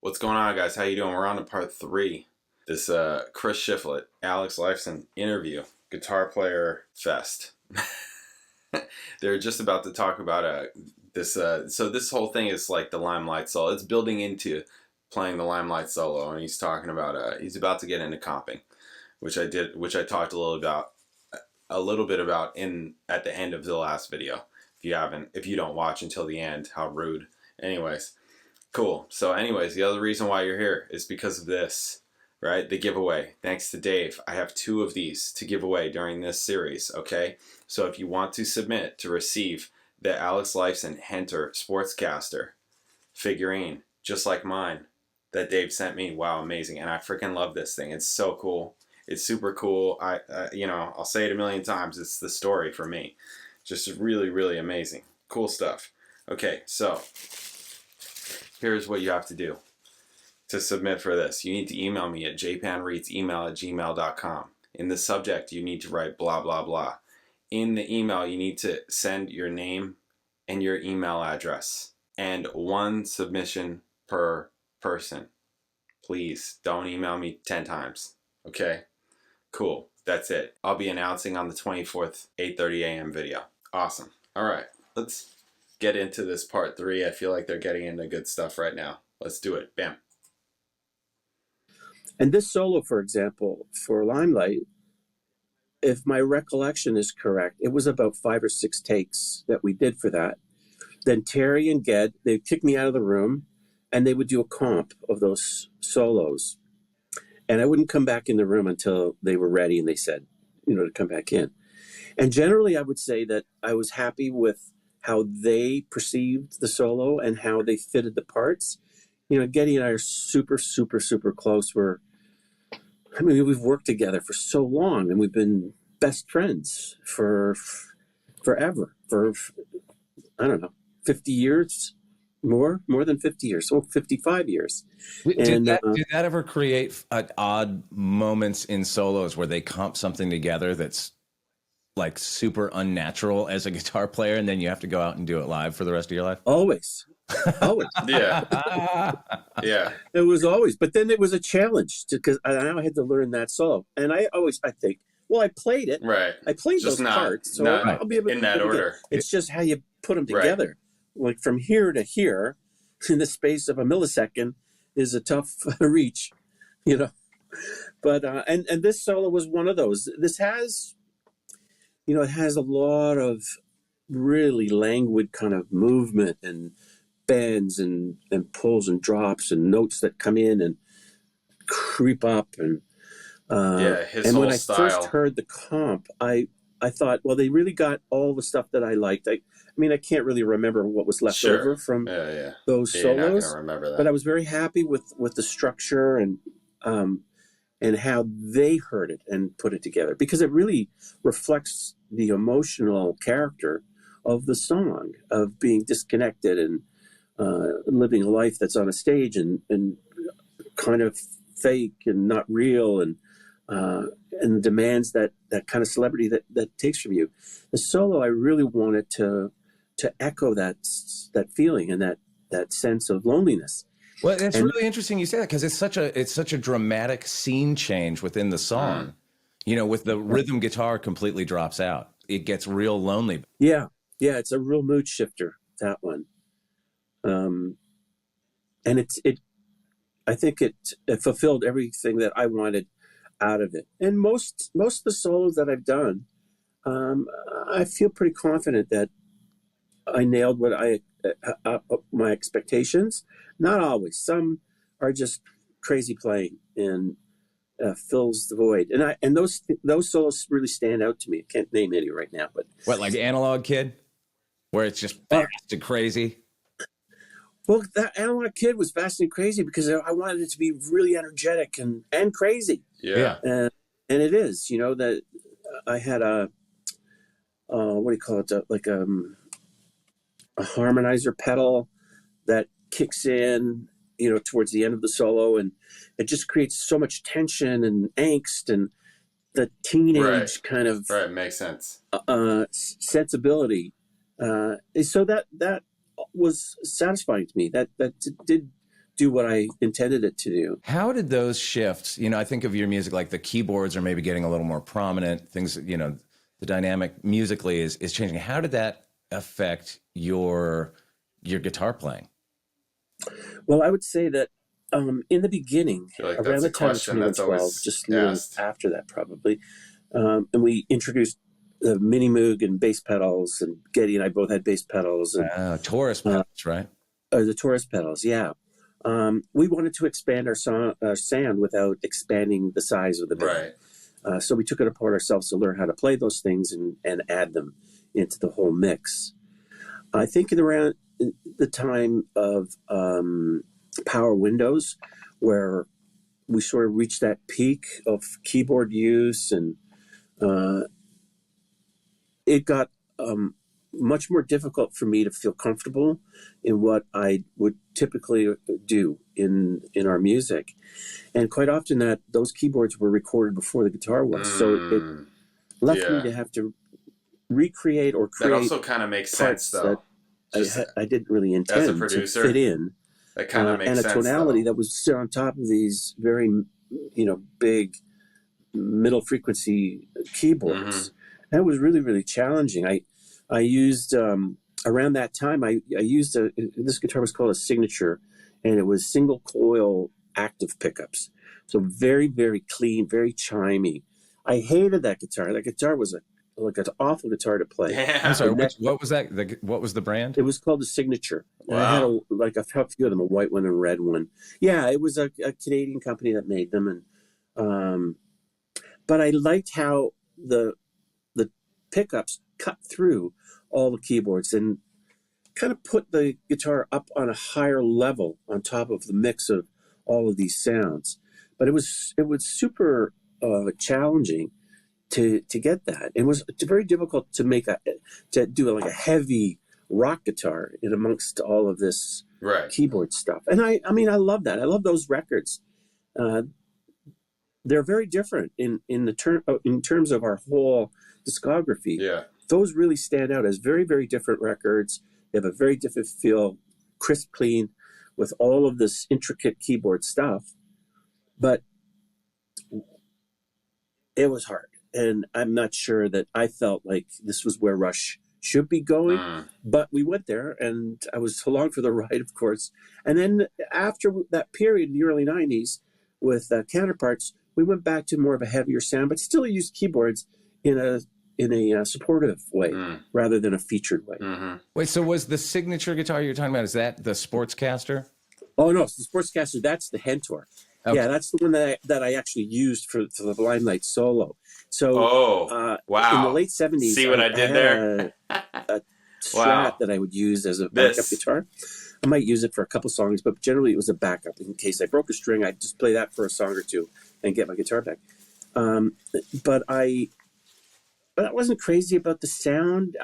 What's going on, guys? How you doing? We're on to part 3. This Chris Shiflett, Alex Lifeson interview, guitar player fest. They're just about to talk about this. So this whole thing is like the Limelight solo. It's building into playing the Limelight solo, and he's talking about he's about to get into comping, which I talked a little bit about at the end of the last video. If you don't watch until the end, how rude. Anyways. Cool. So anyways, the other reason why you're here is because of this, right? The giveaway. Thanks to Dave. I have 2 of these to give away during this series, okay? So if you want to submit to receive the Alex Lifeson Henter Sportscaster figurine, just like mine, that Dave sent me, wow, amazing. And I freaking love this thing. It's so cool. It's super cool. I'll say it a million times. It's the story for me. Just really, really amazing. Cool stuff. Okay, so here's what you have to do to submit for this. You need to email me at jpanreedsemail@gmail.com. In the subject, you need to write blah, blah, blah. In the email, you need to send your name and your email address. And 1 submission per person. Please, don't email me 10 times. Okay? Cool. That's it. I'll be announcing on the 24th, 8:30 a.m. video. Awesome. All right. Let's get into this part 3. I feel like they're getting into good stuff right now. Let's do it. Bam. And this solo, for example, for Limelight, if my recollection is correct, it was about 5 or 6 takes that we did for that. Then Terry and Ged, they'd kick me out of the room, and they would do a comp of those solos. And I wouldn't come back in the room until they were ready and they said, to come back in. And generally, I would say that I was happy with how they perceived the solo and how they fitted the parts. Geddy and I are super, super, super close. We've worked together for so long, and we've been best friends for forever. For, I don't know, 50 years, more than 50 years, so 55 years. Did that ever create odd moments in solos where they comp something together that's like super unnatural as a guitar player, and then you have to go out and do it live for the rest of your life? Always. Yeah. Yeah. It was always. But then it was a challenge because I had to learn that solo. And I think, well, I played it. Right. I played just those parts. So I'll be able to in that order. It's just how you put them together. Right. Like from here to here, in the space of a millisecond, is a tough reach, But and this solo was one of those. This has, it has a lot of really languid kind of movement and bends and pulls and drops and notes that come in and creep up and his and whole when I style. first heard the comp, I thought, well, they really got all the stuff that I liked. I can't really remember what was left over from those solos. You're not gonna remember that. But I was very happy with the structure and how they heard it and put it together, because it really reflects the emotional character of the song, of being disconnected and living a life that's on a stage and kind of fake and not real and demands that kind of celebrity that takes from you. The solo, I really wanted to echo that feeling and that sense of loneliness. Well, it's really interesting you say that, because it's such a dramatic scene change within the song. With the rhythm guitar completely drops out. It gets real lonely. Yeah, it's a real mood shifter, that one. And I think it fulfilled everything that I wanted out of it. And most of the solos that I've done, I feel pretty confident that I nailed what my expectations. Not always. Some are just crazy playing and fills the void. And those solos really stand out to me. I can't name any right now, but what, like Analog Kid, where it's just fast and crazy? Well, that Analog Kid was fast and crazy because I wanted it to be really energetic and crazy. Yeah. And it is, that I had a what do you call it? Like a harmonizer pedal that kicks in, towards the end of the solo, and it just creates so much tension and angst and the teenage kind of makes sense sensibility. So that was satisfying to me. That did do what I intended it to do. How did those shifts, I think of your music like the keyboards are maybe getting a little more prominent, things, the dynamic musically is changing. How did that affect your guitar playing? Well, I would say that in the beginning, like around the time of 2012, just a little after that probably, and we introduced the Mini Moog and bass pedals, and Geddy and I both had bass pedals. And, Taurus pedals, right? The Taurus pedals, yeah. We wanted to expand our sound without expanding the size of the band. Right. So we took it apart ourselves to learn how to play those things and add them into the whole mix. I think around the time of Power Windows, where we sort of reached that peak of keyboard use, and it got much more difficult for me to feel comfortable in what I would typically do in our music. And quite often those keyboards were recorded before the guitar was. So it left me to have to recreate or create. That also kind of makes sense, though. I didn't really intend as a producer, to fit in. That kind of makes sense. And a tonality though. that was sit on top of these very, big middle frequency keyboards. That was really, really challenging. I used, around that time, I used this guitar was called a Signature, and it was single coil active pickups. So very, very clean, very chimey. I hated that guitar. That guitar was like an awful guitar to play. Damn. I'm sorry, what was that? What was the brand? It was called the Signature. Wow. And I had a few of them, a white one and a red one. Yeah, it was a Canadian company that made them. And but I liked how the pickups cut through all the keyboards and kind of put the guitar up on a higher level on top of the mix of all of these sounds. But it was super challenging to get that. It was very difficult to do like a heavy rock guitar in amongst all of this keyboard stuff. And I mean, I love that. I love those records. They're very different in terms of our whole discography. Yeah. Those really stand out as very, very different records. They have a very different feel, crisp, clean, with all of this intricate keyboard stuff. But it was hard. And I'm not sure that I felt like this was where Rush should be going. But we went there, and I was along for the ride, of course. And then after that period in the early 90s with Counterparts, we went back to more of a heavier sound, but still used keyboards in a supportive way rather than a featured way. Wait, so was the Signature guitar you're talking about, is that the Sportscaster? Oh, no, it's the Sportscaster. That's the Hentor. Okay. Yeah, that's the one that I actually used for the Limelight solo. So, wow. In the late 70s, see what I did there? A Strat that I would use as a backup guitar. I might use it for a couple songs, but generally it was a backup. In case I broke a string, I'd just play that for a song or two and get my guitar back. But I wasn't crazy about the sound,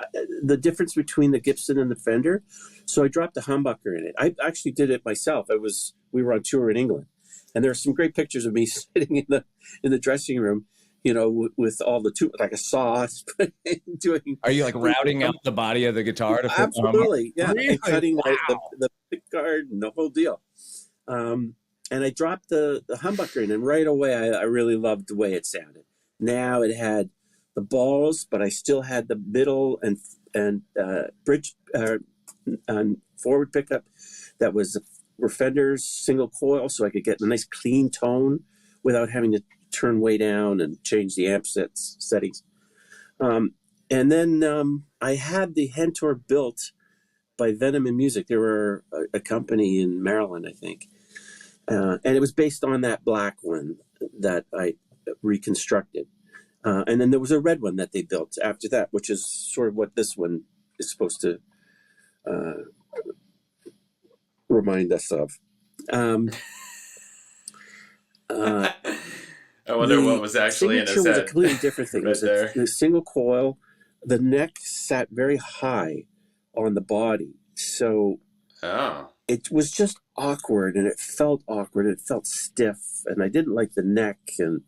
the difference between the Gibson and the Fender. So I dropped the humbucker in it. I actually did it myself. We were on tour in England, and there are some great pictures of me sitting in the dressing room, with all the like a saw doing. Are you like routing out the body of the guitar to put absolutely, yeah, really? and cutting the pick guard and the whole deal. And I dropped the humbucker in, and right away I really loved the way it sounded. Now it had the balls, but I still had the middle and bridge and forward pickup that were Fender's single coil, so I could get a nice clean tone without having to turn way down and change the amp settings. And then I had the Hentor built by Venom in Music. They were a company in Maryland, I think. And it was based on that black one that I reconstructed. And then there was a red one that they built after that, which is sort of what this one is supposed to remind us of. I wonder what was actually in his head. Was a completely different thing. It was a single coil. The neck sat very high on the body. So it was just awkward, and it felt awkward, and it felt stiff, and I didn't like the neck, and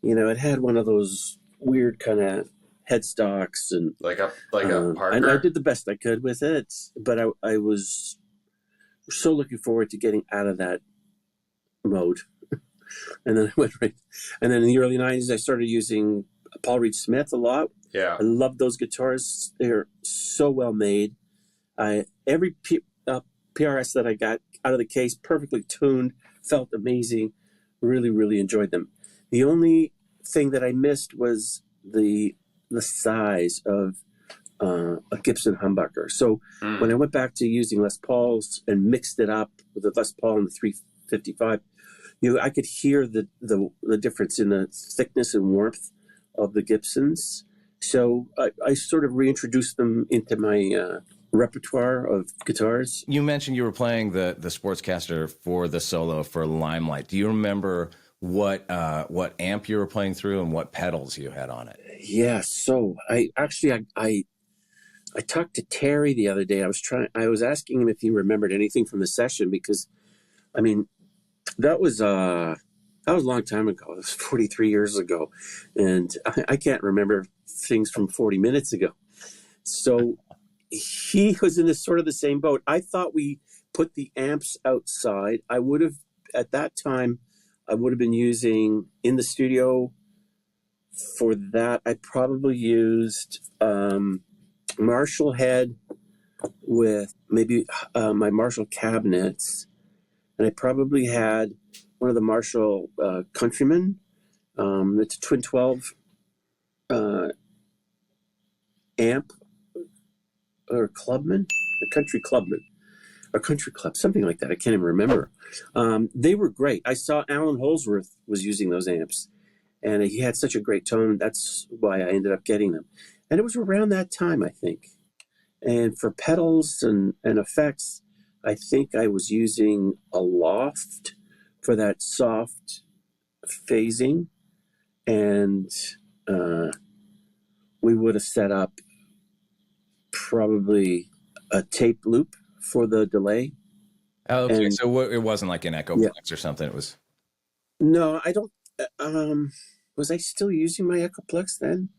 it had one of those weird kind of headstocks, and like a Parker. And I did the best I could with it, but I was so looking forward to getting out of that mode. And then I went right. And then in the early 90s, I started using Paul Reed Smith a lot. Yeah. I love those guitars. They're so well made. Every PRS that I got out of the case, perfectly tuned, felt amazing. Really, really enjoyed them. The only thing that I missed was the size of a Gibson humbucker. So when I went back to using Les Pauls and mixed it up with the Les Paul and the 355, I could hear the difference in the thickness and warmth of the Gibsons. So I sort of reintroduced them into my repertoire of guitars. You mentioned you were playing the Sportscaster for the solo for Limelight. Do you remember what amp you were playing through and what pedals you had on it? Yeah, so I talked to Terry the other day. I was asking him if he remembered anything from the session, because I mean, that was a long time ago. It was 43 years ago, and I can't remember things from 40 minutes ago. So he was in this sort of the same boat. I thought we put the amps outside. I would have, at that time, I would have been using in the studio for that. I probably used Marshall head with maybe my Marshall cabinets. And I probably had one of the Marshall Countrymen. It's a twin 12 amp, or Clubman, a Country Clubman, or Country Club, something like that. I can't even remember. They were great. I saw Alan Holsworth was using those amps, and he had such a great tone. That's why I ended up getting them. And it was around that time, I think. And for pedals and effects, I think I was using a Loft for that soft phasing, and we would have set up probably a tape loop for the delay. Oh, okay. And, so it wasn't like an Echoplex or something. It was. No, I don't. Was I still using my Echoplex then?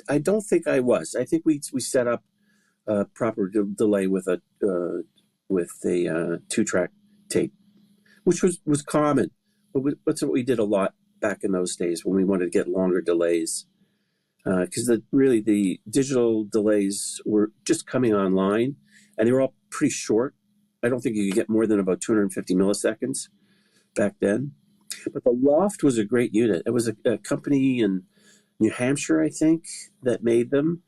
I don't think I was. I think we set up a proper delay with a 2-track tape, which was common. But that's what we did a lot back in those days when we wanted to get longer delays. Because the digital delays were just coming online, and they were all pretty short. I don't think you could get more than about 250 milliseconds back then. But the Loft was a great unit. It was a company in New Hampshire, I think, that made them.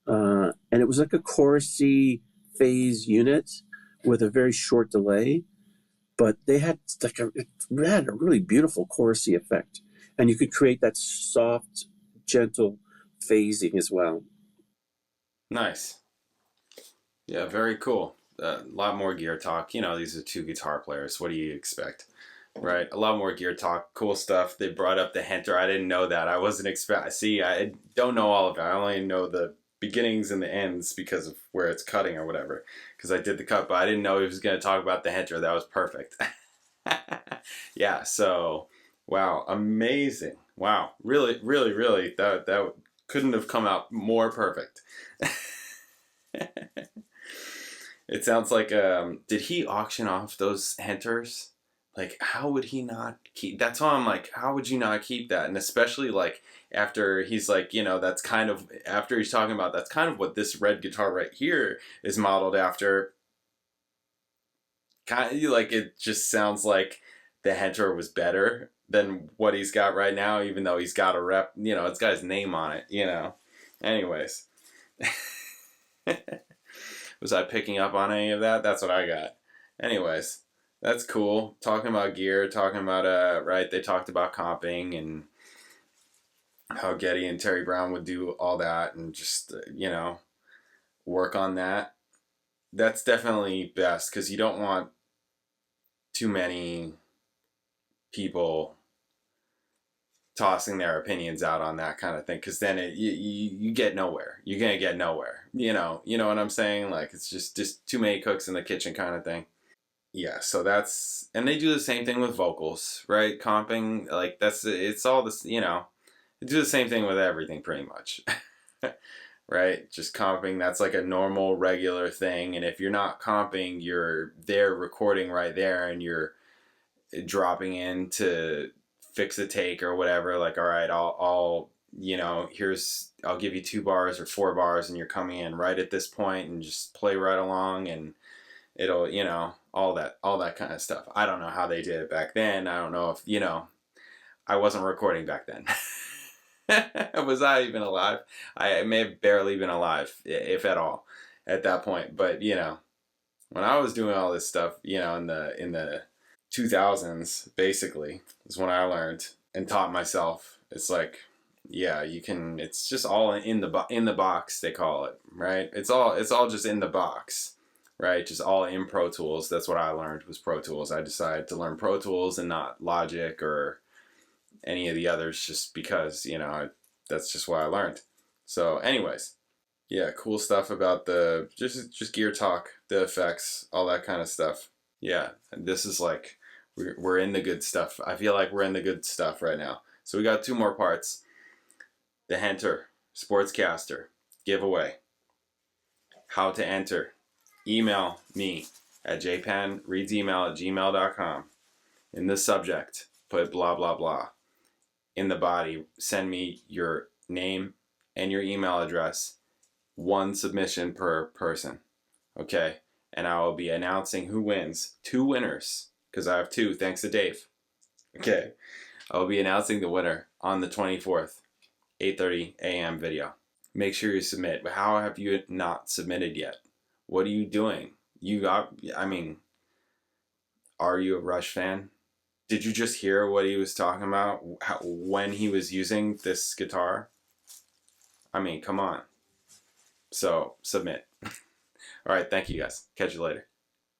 And it was like a chorusy phase unit with a very short delay. But they had it had a really beautiful chorusy effect. And you could create that soft, gentle phasing as well. Nice. Yeah, very cool. A lot more gear talk. These are two guitar players. What do you expect? Right? A lot more gear talk. Cool stuff. They brought up the Henter. I didn't know that. I wasn't See, I don't know all of it. I only know the beginnings and the ends because of where it's cutting or whatever. Because I did the cut, but I didn't know he was going to talk about the Henter. That was perfect. Yeah, so, wow. Amazing. Wow. Really, really, really. That couldn't have come out more perfect. It sounds like, did he auction off those Henters? Like, how would he not keep... That's why I'm like, how would you not keep that? And especially, like, after he's like, that's kind of... After he's talking about, that's kind of what this red guitar right here is modeled after. Kind of, like, it just sounds like the Henter was better than what he's got right now, even though he's got a rep... it's got his name on it, Anyways. Was I picking up on any of that? That's what I got. Anyways. That's cool. Talking about gear, talking about, right, they talked about comping and how Geddy and Terry Brown would do all that and just, work on that. That's definitely best because you don't want too many people tossing their opinions out on that kind of thing, because then you get nowhere. You're going to get nowhere. You know what I'm saying? Like, it's just too many cooks in the kitchen kind of thing. Yeah, so that's... And they do the same thing with vocals, right? Comping, like, it's all this, they do the same thing with everything, pretty much. right? Just comping, that's like a normal, regular thing. And if you're not comping, you're there recording right there and you're dropping in to fix a take or whatever. Like, all right, I'll you know, I'll give you 2 bars or 4 bars and you're coming in right at this point and just play right along and it'll, you know, all that kind of stuff. I don't know how they did it back then. I don't know if, you know, I wasn't recording back then. Was I even alive? I may have barely been alive, if at all, at that point. But, you know, when I was doing all this stuff, you know, in the 2000s, basically, is when I learned and taught myself. It's like, yeah, you can. It's just all in the box, they call it, right? It's all just in the box, right? Just all in Pro Tools. That's what I learned was Pro Tools. I decided to learn Pro Tools and not Logic or any of the others, just because, you know, that's just what I learned. So, anyways, yeah, cool stuff about the just gear talk, the effects, all that kind of stuff. Yeah, and this is like we're in the good stuff. I feel like we're in the good stuff right now. So we got 2 more parts. The Henter Sportscaster giveaway. How to enter. Email me at jpanreadsemail@gmail.com. In the subject, put blah, blah, blah. In the body, send me your name and your email address. 1 submission per person. Okay? And I will be announcing who wins. 2 winners, because I have 2, thanks to Dave. Okay? I will be announcing the winner on the 24th. 8:30 a.m. video. Make sure you submit. But how have you not submitted yet? What are you doing? Are you a Rush fan? Did you just hear what he was talking about when he was using this guitar? I mean, come on. So, submit. All right, thank you guys. Catch you later.